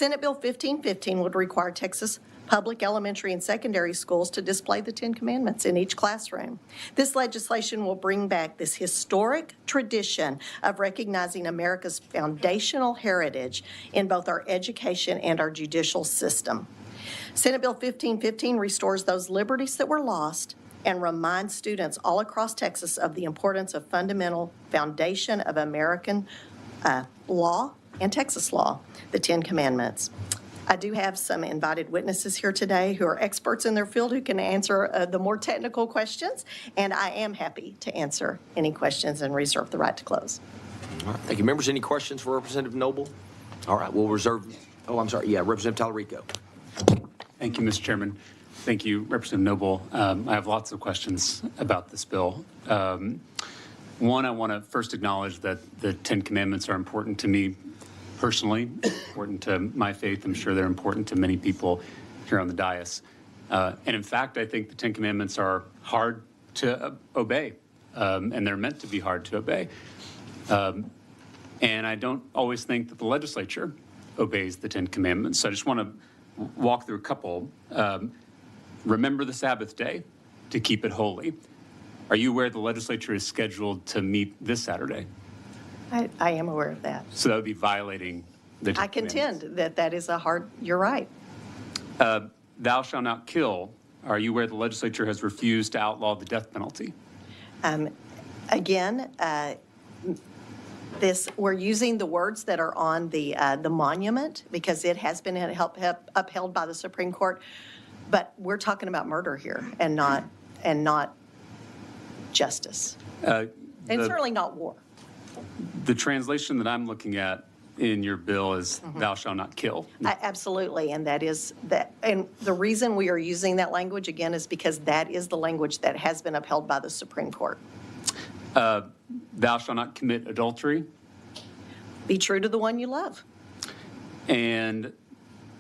Senate Bill 1515 would require Texas public elementary and secondary schools to display the Ten Commandments in each classroom. This legislation will bring back this historic tradition of recognizing America's foundational heritage in both our education and our judicial system. Senate Bill 1515 restores those liberties that were lost and reminds students all across Texas of the importance of fundamental foundation of American law and Texas law, the Ten Commandments. I do have some invited witnesses here today who are experts in their field who can answer the more technical questions, and I am happy to answer any questions and reserve the right to close. All right, thank you. Members, any questions for Representative Noble? All right, we'll reserve. Oh, I'm sorry. Yeah, Representative Talarico. Thank you, Mr. Chairman. Thank you, Representative Noble. I have lots of questions about this bill. One, I want to first acknowledge that the Ten Commandments are important to me personally, important to my faith. I'm sure they're important to many people here on the dais. And in fact, I think the Ten Commandments are hard to obey, and they're meant to be hard to obey. And I don't always think that the legislature obeys the Ten Commandments. So I just want to walk through a couple. Remember the Sabbath day to keep it holy. Are you aware the legislature is scheduled to meet this Saturday? I am aware of that. So that would be violating the Ten I contend Commandments. that that is a hard, you're right. Thou shalt not kill. Are you aware the legislature has refused to outlaw the death penalty? Again, we're using the words that are on the monument because it has been upheld by the Supreme Court, but we're talking about murder here and not justice, and certainly not war. The translation that I'm looking at in your bill is thou shalt not kill. Absolutely, and that is that. And the reason we are using that language again is because that is the language that has been upheld by the Supreme Court. Thou shalt not commit adultery. Be true to the one you love. And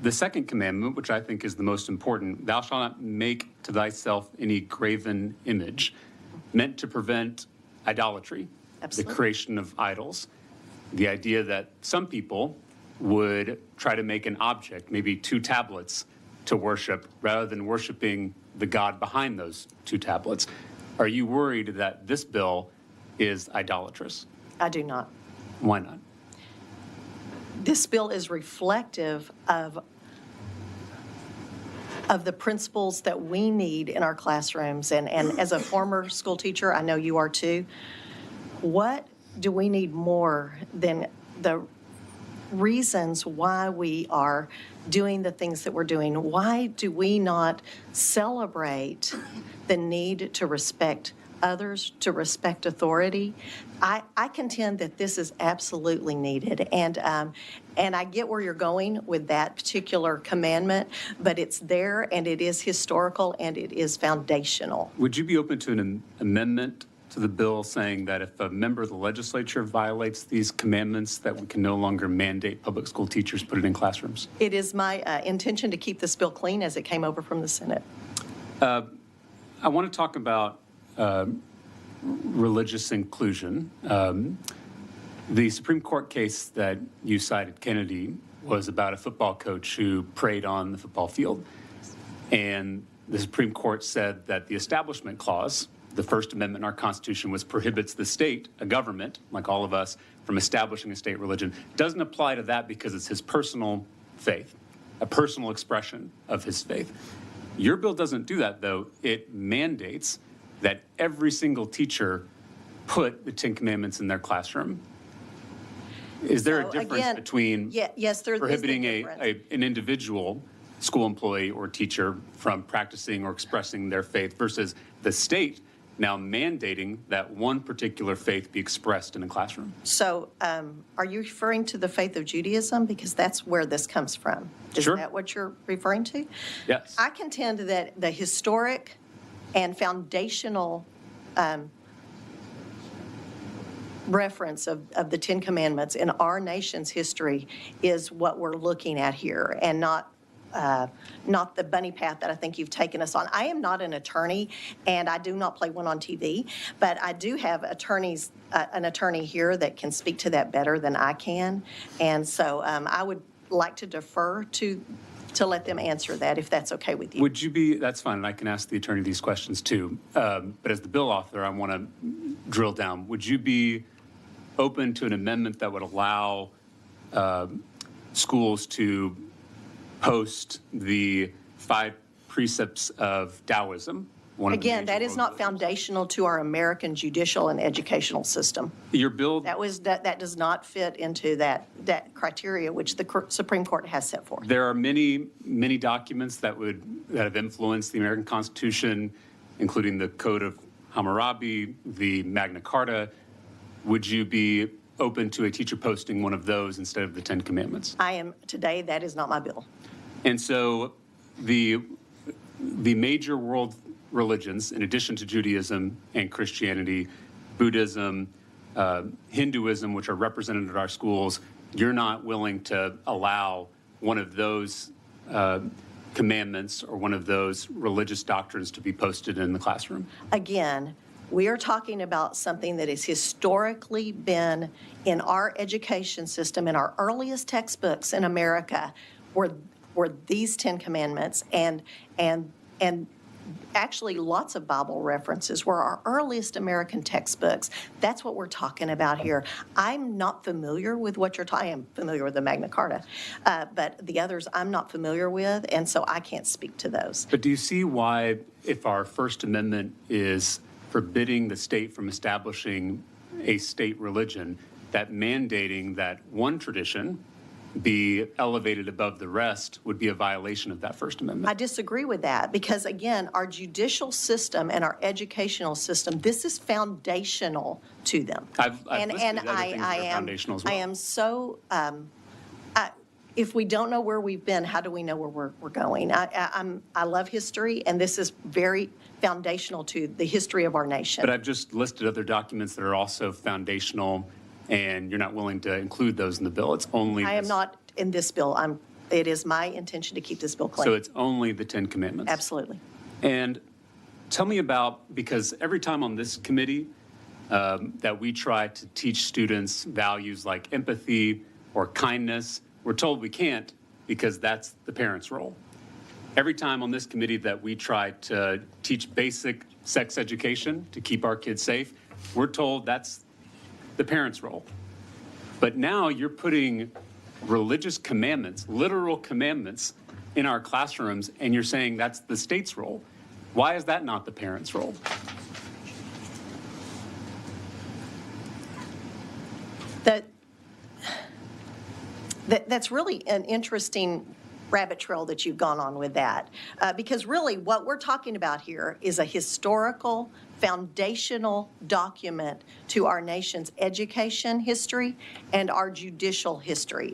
the second commandment, which I think is the most important, thou shalt not make to thyself any graven image, meant to prevent idolatry. Absolutely. The creation of idols. The idea that some people would try to make an object, maybe 2 tablets, to worship rather than worshiping the God behind those 2 tablets. Are you worried that this bill is idolatrous? I do not. Why not? This bill is reflective of the principles that we need in our classrooms. And as a former school teacher, I know you are too. What do we need more than the reasons why we are doing the things that we're doing? Why do we not celebrate the need to respect others, to respect authority? I contend that this is absolutely needed. And I get where you're going with that particular commandment, but it's there and it is historical and it is foundational. Would you be open to an amendment to the bill saying that if a member of the legislature violates these commandments, that we can no longer mandate public school teachers put it in classrooms? It is my intention to keep this bill clean as it came over from the Senate. I want to talk about religious inclusion. The Supreme Court case that you cited, Kennedy, was about a football coach who prayed on the football field. And the Supreme Court said that the Establishment Clause, the First Amendment in our Constitution, which prohibits the state, a government, like all of us, from establishing a state religion, doesn't apply to that because it's his personal faith, a personal expression of his faith. Your bill doesn't do that, though. It mandates that every single teacher put the Ten Commandments in their classroom. Is there a difference between yes, there prohibiting is a difference. an individual school employee or teacher from practicing or expressing their faith versus the state now mandating that one particular faith be expressed in a classroom? So are you referring to the faith of Judaism? Because that's where this comes from. Is Sure. that what you're referring to? Yes. I contend that the historic and foundational reference of the Ten Commandments in our nation's history is what we're looking at here, and not the bunny path that I think you've taken us on. I am not an attorney, and I do not play one on TV, but I do have an attorney here that can speak to that better than I can. And so I like to defer to let them answer that, if that's okay with you. Would you be, that's fine, and I can ask the attorney these questions too. But as the bill author, I want to drill down. Would you be open to an amendment that would allow schools to post the 5 precepts of Taoism? Again, that is not foundational to our American judicial and educational system. Your bill, That does not fit into that criteria which the Supreme Court has set forth. there are many, many documents that have influenced the American Constitution, including the Code of Hammurabi, the Magna Carta. Would you be open to a teacher posting one of those instead of the 10 Commandments? I am today, that is not my bill. And so the major world religions, in addition to Judaism and Christianity, Buddhism, Hinduism, which are represented at our schools, you're not willing to allow one of those commandments or one of those religious doctrines to be posted in the classroom? Again, we are talking about something that has historically been in our education system, in our earliest textbooks in America, were these 10 Commandments, and actually lots of Bible references were our earliest American textbooks. That's what we're talking about here. I'm not familiar with what you're talking. I am familiar with the Magna Carta, but the others I'm not familiar with, and so I can't speak to those. But do you see why, if our First Amendment is forbidding the state from establishing a state religion, that mandating that one tradition be elevated above the rest would be a violation of that First Amendment? I disagree with that because, again, our judicial system and our educational system, this is foundational to them. I've listed other things that are foundational as well. I am so, if we don't know where we've been, how do we know where we're going? I love history, and this is very foundational to the history of our nation. But I've just listed other documents that are also foundational, and you're not willing to include those in the bill. It's only I am not in this bill. It is my intention to keep this bill clean. So it's only the 10 Commandments? Absolutely. And tell me about, because every time on this committee that we try to teach students values like empathy or kindness, we're told we can't because that's the parents' role. Every time on this committee that we try to teach basic sex education to keep our kids safe, we're told that's the parents' role. But now you're putting religious commandments, literal commandments, in our classrooms, and you're saying that's the state's role. Why is that not the parents' role? That's really an interesting rabbit trail that you've gone on with that. Because really what we're talking about here is a historical, foundational document to our nation's education history and our judicial history.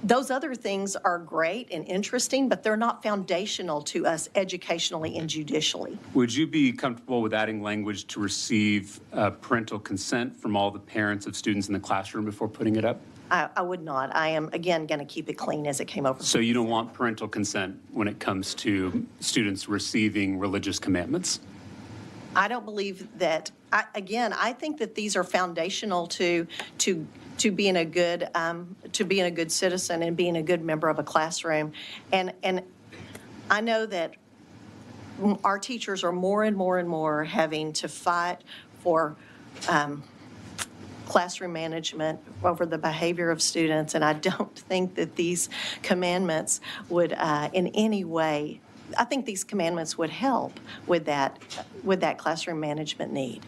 Those other things are great and interesting, but they're not foundational to us educationally and judicially. Would you be comfortable with adding language to receive parental consent from all the parents of students in the classroom before putting it up? I would not. I am, again, going to keep it clean as it came over. So you don't want parental consent when it comes to students receiving religious commandments? I don't believe that. I think that these are foundational to being a good citizen and being a good member of a classroom. And I know that our teachers are more and more having to fight for classroom management over the behavior of students, and I don't think that these commandments would in any way, I think these commandments would help with that classroom management need.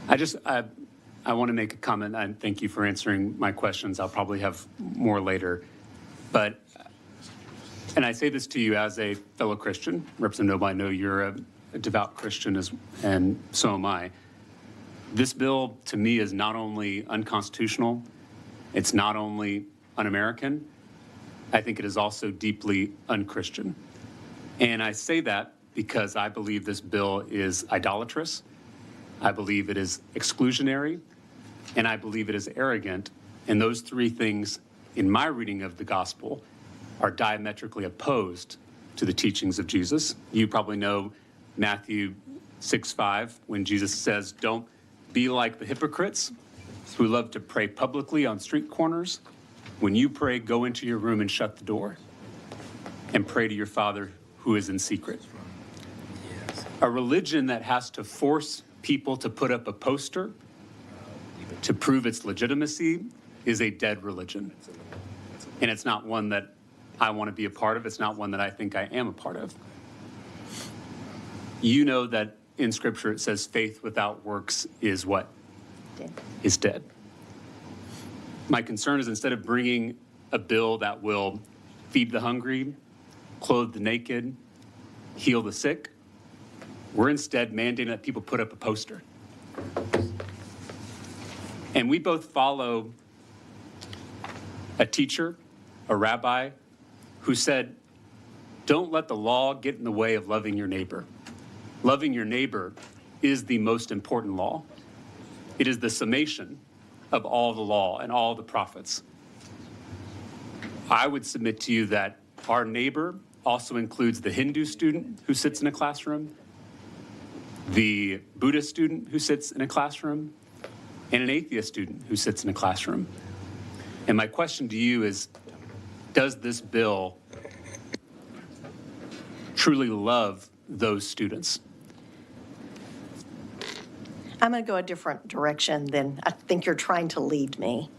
I want to make a comment, and thank you for answering my questions. I'll probably have more later. But, and I say this to you as a fellow Christian, Representative Noble, I know you're a devout Christian, and so am I. This bill, to me, is not only unconstitutional, it's not only un-American, I think it is also deeply un-Christian. And I say that because I believe this bill is idolatrous, I believe it is exclusionary, and I believe it is arrogant. And those three things, in my reading of the gospel, are diametrically opposed to the teachings of Jesus. You probably know Matthew 6:5, when Jesus says, "Don't be like the hypocrites who love to pray publicly on street corners when you pray, go into your room and shut the door and pray to your Father who is in secret. A religion that has to force people to put up a poster to prove its legitimacy is a dead religion. And it's not one that I want to be a part of. It's not one that I think I am a part of. You know that in Scripture it says faith without works is what? Dead. Is dead. My concern is instead of bringing a bill that will feed the hungry, clothe the naked, heal the sick, we're instead mandating that people put up a poster. And we both follow a teacher, a rabbi, who said, don't let the law get in the way of loving your neighbor. Loving your neighbor is the most important law. It is the summation of all the law and all the prophets. I would submit to you that our neighbor also includes the Hindu student who sits in a classroom, the Buddhist student who sits in a classroom, and an atheist student who sits in a classroom. And my question to you is, does this bill truly love those students? I'm going to go a different direction than I think you're trying to lead me.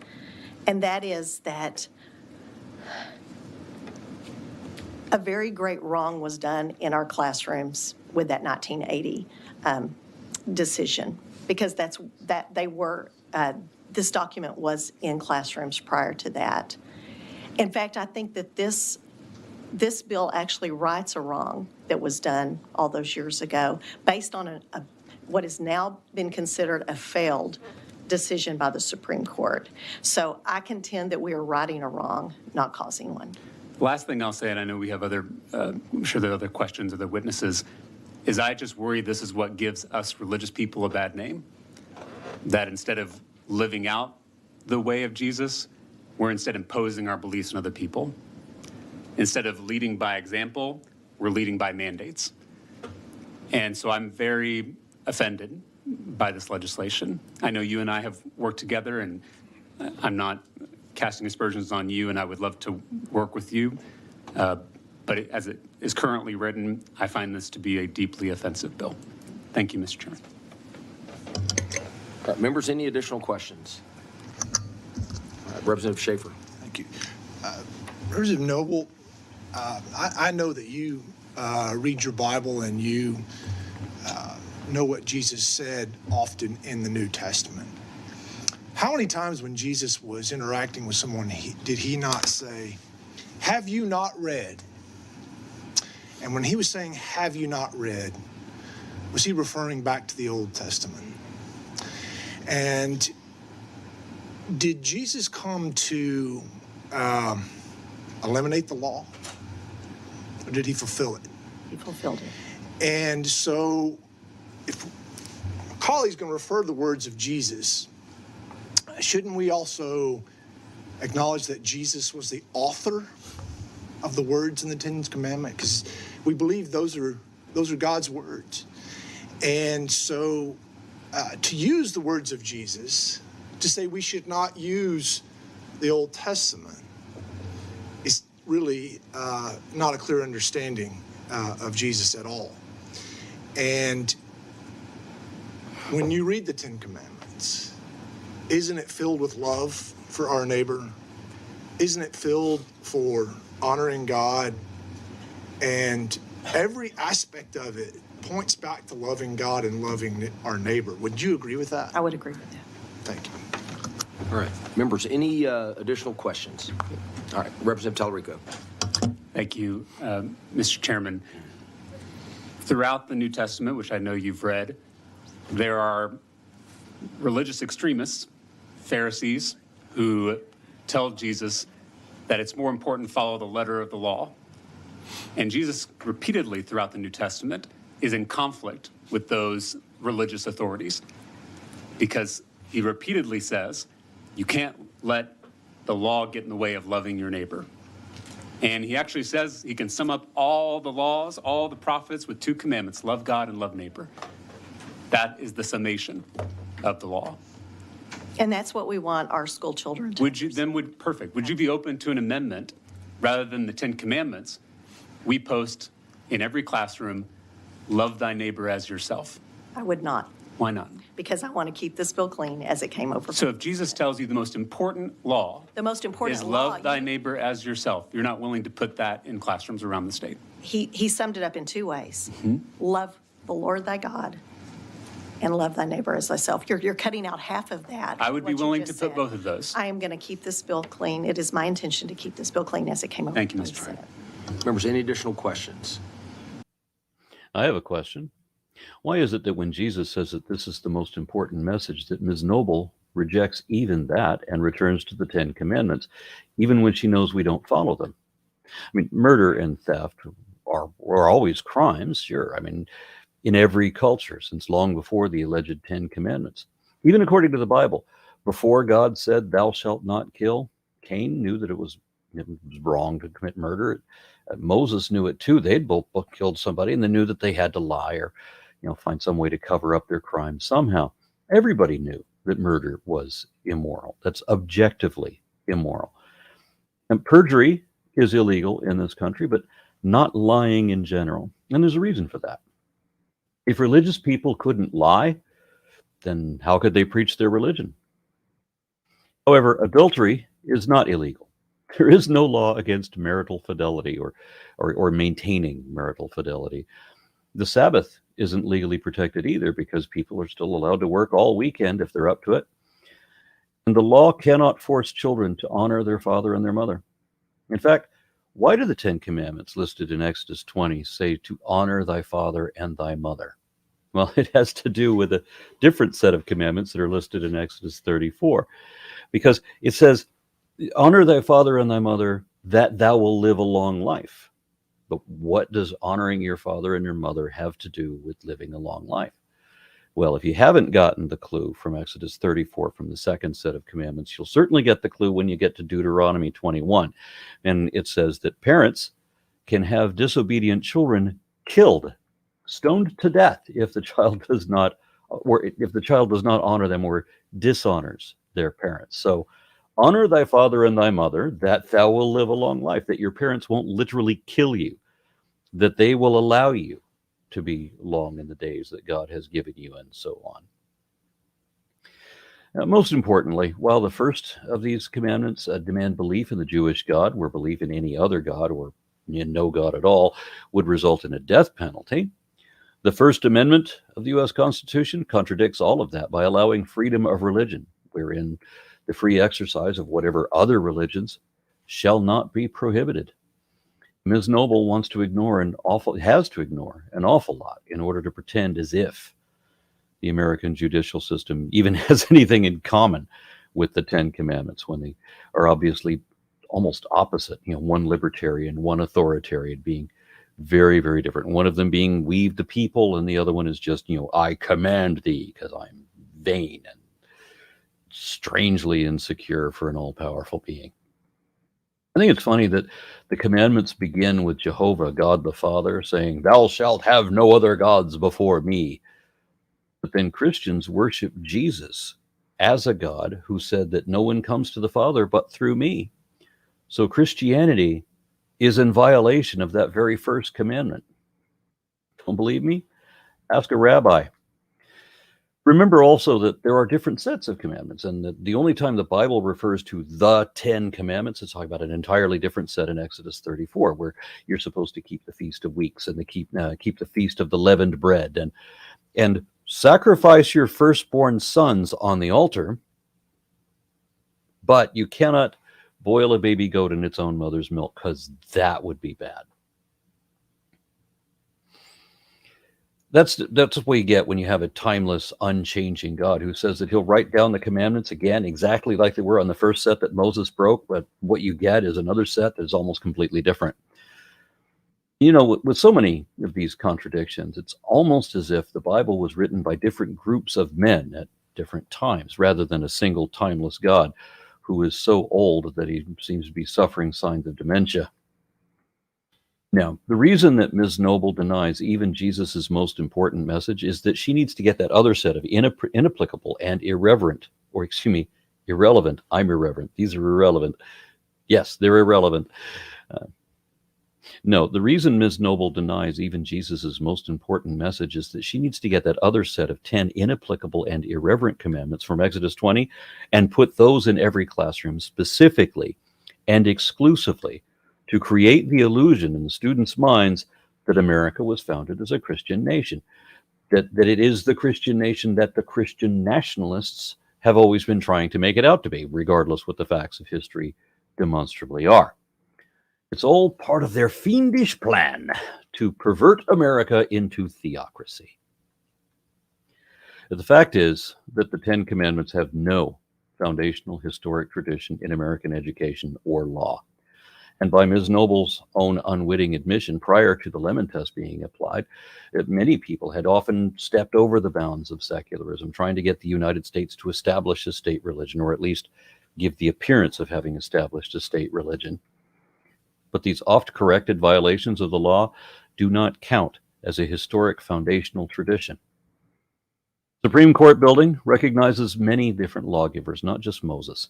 And that is that a very great wrong was done in our classrooms with that 1980 decision, because this document was in classrooms prior to that. In fact, I think that this bill actually rights a wrong that was done all those years ago based on what has now been considered a failed decision by the Supreme Court. So I contend that we are righting a wrong, not causing one. Last thing I'll say, and I know we have I'm sure there are other questions, other witnesses, is I just worry this is what gives us religious people a bad name. That instead of living out the way of Jesus, we're instead imposing our beliefs on other people. Instead of leading by example, we're leading by mandates. And so I'm very offended by this legislation. I know you and I have worked together, and I'm not casting aspersions on you, and I would love to work with you. But as it is currently written, I find this to be a deeply offensive bill. Thank you, Mr. Chairman. All right, members, any additional questions? All right, Representative Schaefer. Thank you. Representative Noble, I know that you read your Bible and you know what Jesus said often in the New Testament. How many times when Jesus was interacting with someone, did he not say, have you not read? And when he was saying, have you not read, was he referring back to the Old Testament? And did Jesus come to eliminate the law? Or did he fulfill it? He fulfilled it. And so if a colleague's going to refer to the words of Jesus, shouldn't we also acknowledge that Jesus was the author of the words in the Ten Commandments? Because we believe those are God's words. And so to use the words of Jesus, to say we should not use the Old Testament, is really not a clear understanding of Jesus at all. And when you read the Ten Commandments, isn't it filled with love for our neighbor? Isn't it filled for honoring God? And every aspect of it points back to loving God and loving our neighbor. Would you agree with that? I would agree with that. Thank you. All right, members, any additional questions? All right, Representative Talarico. Thank you, Mr. Chairman. Throughout the New Testament, which I know you've read, there are religious extremists, Pharisees, who tell Jesus that it's more important to follow the letter of the law. And Jesus repeatedly throughout the New Testament is in conflict with those religious authorities because he repeatedly says, you can't let the law get in the way of loving your neighbor. And he actually says he can sum up all the laws, all the prophets with 2 commandments, love God and love neighbor. That is the summation of the law. And that's what we want our school children to. Would you, perfect. Would you be open to an amendment, rather than the 10 Commandments, we post in every classroom, love thy neighbor as yourself? I would not, Why not? because I want to keep this bill clean as it came over. So if Jesus tells you the most important law The most important is law, love thy neighbor as yourself, you're not willing to put that in classrooms around the state? he summed it up in two ways. Mm-hmm. Love the Lord thy God and love thy neighbor as thyself. You're cutting out half of that. I would be what you willing just to put said. both of those. I am going to keep this bill clean. It is my intention to keep this bill clean as it came over. Thank you, from Ms. the Troy. Senate. Members, any additional questions? I have a question. Why is it that when Jesus says that this is the most important message, that Ms. Noble rejects even that and returns to the 10 Commandments, even when she knows we don't follow them? I mean, murder and theft are always crimes, sure. I mean, in every culture since long before the alleged 10 Commandments. Even according to the Bible, before God said, "Thou shalt not kill," Cain knew that it was wrong to commit murder. Moses knew it too. They'd both killed somebody, and they knew that they had to lie or, find some way to cover up their crime somehow. Everybody knew that murder was immoral. That's objectively immoral. And perjury is illegal in this country, but not lying in general. And there's a reason for that. If religious people couldn't lie, then how could they preach their religion? However, adultery is not illegal. There is no law against marital fidelity or maintaining marital fidelity. The Sabbath isn't legally protected either, because people are still allowed to work all weekend if they're up to it. And the law cannot force children to honor their father and their mother. In fact, why do the 10 Commandments listed in Exodus 20 say to honor thy father and thy mother? Well, it has to do with a different set of commandments that are listed in Exodus 34, because it says, honor thy father and thy mother, that thou will live a long life. But what does honoring your father and your mother have to do with living a long life? Well, if you haven't gotten the clue from Exodus 34, from the second set of commandments, you'll certainly get the clue when you get to Deuteronomy 21. And it says that parents can have disobedient children killed, stoned to death, if the child does not honor them or dishonors their parents. So honor thy father and thy mother, that thou will live a long life, that your parents won't literally kill you, that they will allow you to be long in the days that God has given you, and so on. Now, most importantly, while the first of these commandments demand belief in the Jewish God, where belief in any other God or in no God at all would result in a death penalty, the First Amendment of the U.S. Constitution contradicts all of that by allowing freedom of religion, wherein the free exercise of whatever other religions shall not be prohibited. Ms. Noble has to ignore an awful lot in order to pretend as if the American judicial system even has anything in common with the 10 Commandments, when they are obviously almost opposite. One libertarian, one authoritarian, being very, very different. One of them being weave the people, and the other one is just, I command thee, because I'm vain and strangely insecure for an all-powerful being. I think it's funny that the commandments begin with Jehovah, God the Father, saying, "Thou shalt have no other gods before me." But then Christians worship Jesus as a God who said that no one comes to the Father but through me. So Christianity is in violation of that very first commandment. Don't believe me? Ask a rabbi. Remember also that there are different sets of commandments, and that the only time the Bible refers to the 10 Commandments, it's talking about an entirely different set in Exodus 34, where you're supposed to keep the Feast of Weeks and keep the Feast of the Leavened Bread and sacrifice your firstborn sons on the altar, but you cannot boil a baby goat in its own mother's milk, because that would be bad. That's what you get when you have a timeless, unchanging God who says that he'll write down the commandments again exactly like they were on the first set that Moses broke, but what you get is another set that is almost completely different. With so many of these contradictions, it's almost as if the Bible was written by different groups of men at different times, rather than a single timeless God who is so old that he seems to be suffering signs of dementia. Now, the reason that Ms. Noble denies even Jesus' most important message is that she needs to get that other set of inapplicable and irreverent or excuse me, irrelevant. I'm irreverent. These are irrelevant. Yes, they're irrelevant. No, the reason Ms. Noble denies even Jesus' most important message is that she needs to get that other set of 10 inapplicable and irreverent commandments from Exodus 20 and put those in every classroom specifically and exclusively to create the illusion in the students' minds that America was founded as a Christian nation, that it is the Christian nation that the Christian nationalists have always been trying to make it out to be, regardless what the facts of history demonstrably are. It's all part of their fiendish plan to pervert America into theocracy. The fact is that the Ten Commandments have no foundational historic tradition in American education or law. And by Ms. Noble's own unwitting admission prior to the Lemon Test being applied, that many people had often stepped over the bounds of secularism, trying to get the United States to establish a state religion, or at least give the appearance of having established a state religion. But these oft-corrected violations of the law do not count as a historic foundational tradition. Supreme Court building recognizes many different lawgivers, not just Moses.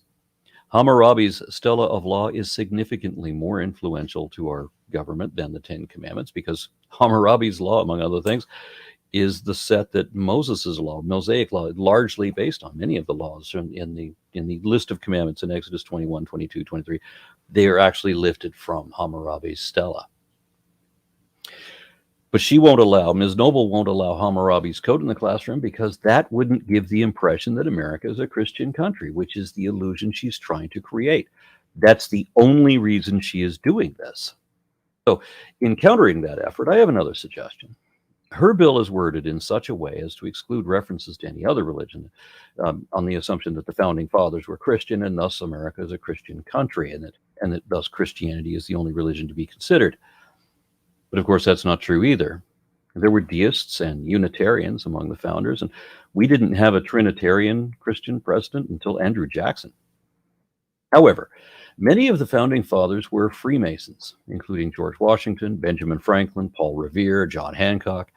Hammurabi's Stela of Law is significantly more influential to our government than the Ten Commandments, because Hammurabi's law, among other things, is the set that Moses' law, Mosaic law, is largely based on. Many of the laws in the list of commandments in Exodus 21, 22, 23, they are actually lifted from Hammurabi's Stela. But Ms. Noble won't allow Hammurabi's code in the classroom because that wouldn't give the impression that America is a Christian country, which is the illusion she's trying to create. That's the only reason she is doing this. So in countering that effort, I have another suggestion. Her bill is worded in such a way as to exclude references to any other religion, on the assumption that the founding fathers were Christian and thus America is a Christian country, and that thus Christianity is the only religion to be considered. But of course, that's not true either. There were deists and Unitarians among the founders, and we didn't have a Trinitarian Christian president until Andrew Jackson. However, many of the founding fathers were Freemasons, including George Washington, Benjamin Franklin, Paul Revere, John Hancock,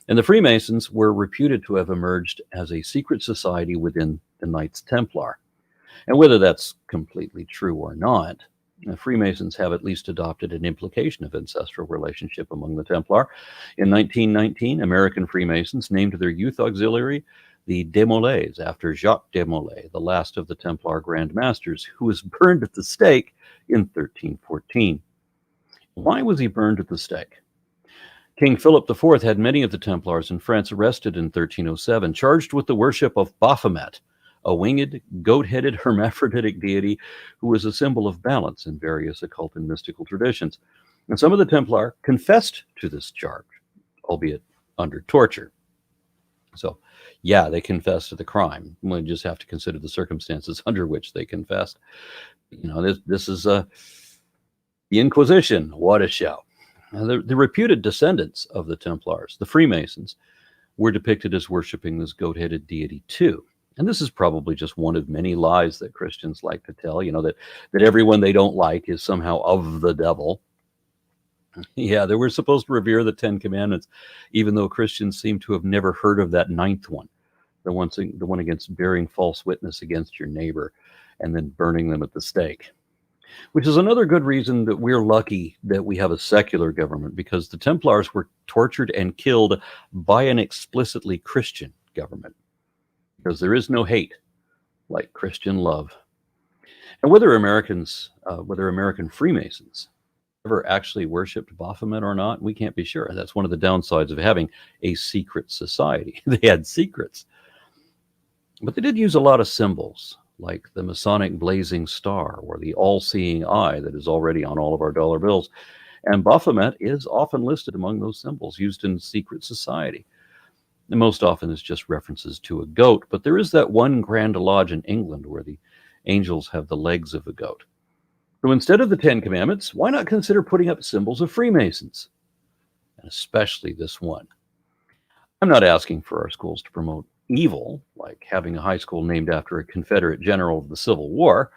and the Freemasons were reputed to have emerged as a secret society within the Knights Templar. And whether that's completely true or not, the Freemasons have at least adopted an implication of ancestral relationship among the Templar. In 1919, American Freemasons named their youth auxiliary the Desmoulins, after Jacques Desmoulins, the last of the Templar Grand Masters, who was burned at the stake in 1314. Why was he burned at the stake? King Philip IV had many of the Templars in France arrested in 1307, charged with the worship of Baphomet, a winged, goat-headed hermaphroditic deity who was a symbol of balance in various occult and mystical traditions. And some of the Templar confessed to this charge, albeit under torture. So, yeah, they confessed to the crime. We just have to consider the circumstances under which they confessed. You know, this is the Inquisition. What a show. Now, the reputed descendants of the Templars, the Freemasons, were depicted as worshiping this goat-headed deity too. And this is probably just one of many lies that Christians like to tell, you know, that everyone they don't like is somehow of the devil. Yeah, they were supposed to revere the Ten Commandments, even though Christians seem to have never heard of that ninth one, the one against bearing false witness against your neighbor and then burning them at the stake. Which is another good reason that we're lucky that we have a secular government, because the Templars were tortured and killed by an explicitly Christian government. Because there is no hate like Christian love. And whether American Freemasons ever actually worshipped Baphomet or not, we can't be sure. That's one of the downsides of having a secret society. They had secrets. But they did use a lot of symbols, like the Masonic blazing star or the all-seeing eye that is already on all of our dollar bills. And Baphomet is often listed among those symbols used in secret society. And most often it's just references to a goat, but there is that one Grand Lodge in England where the angels have the legs of a goat. So instead of the Ten Commandments, why not consider putting up symbols of Freemasons? And especially this one. I'm not asking for our schools to promote evil, like having a high school named after a Confederate general of the Civil War.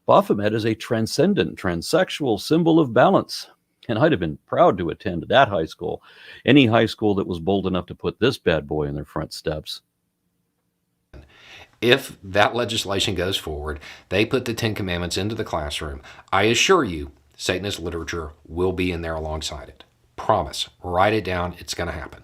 Baphomet is a transcendent, transsexual symbol of balance. And I'd have been proud to attend that high school, any high school that was bold enough to put this bad boy in their front steps. if that legislation goes forward, they put the Ten Commandments into the classroom, I assure you, Satanist literature will be in there alongside it. Promise. Write it down. It's going to happen.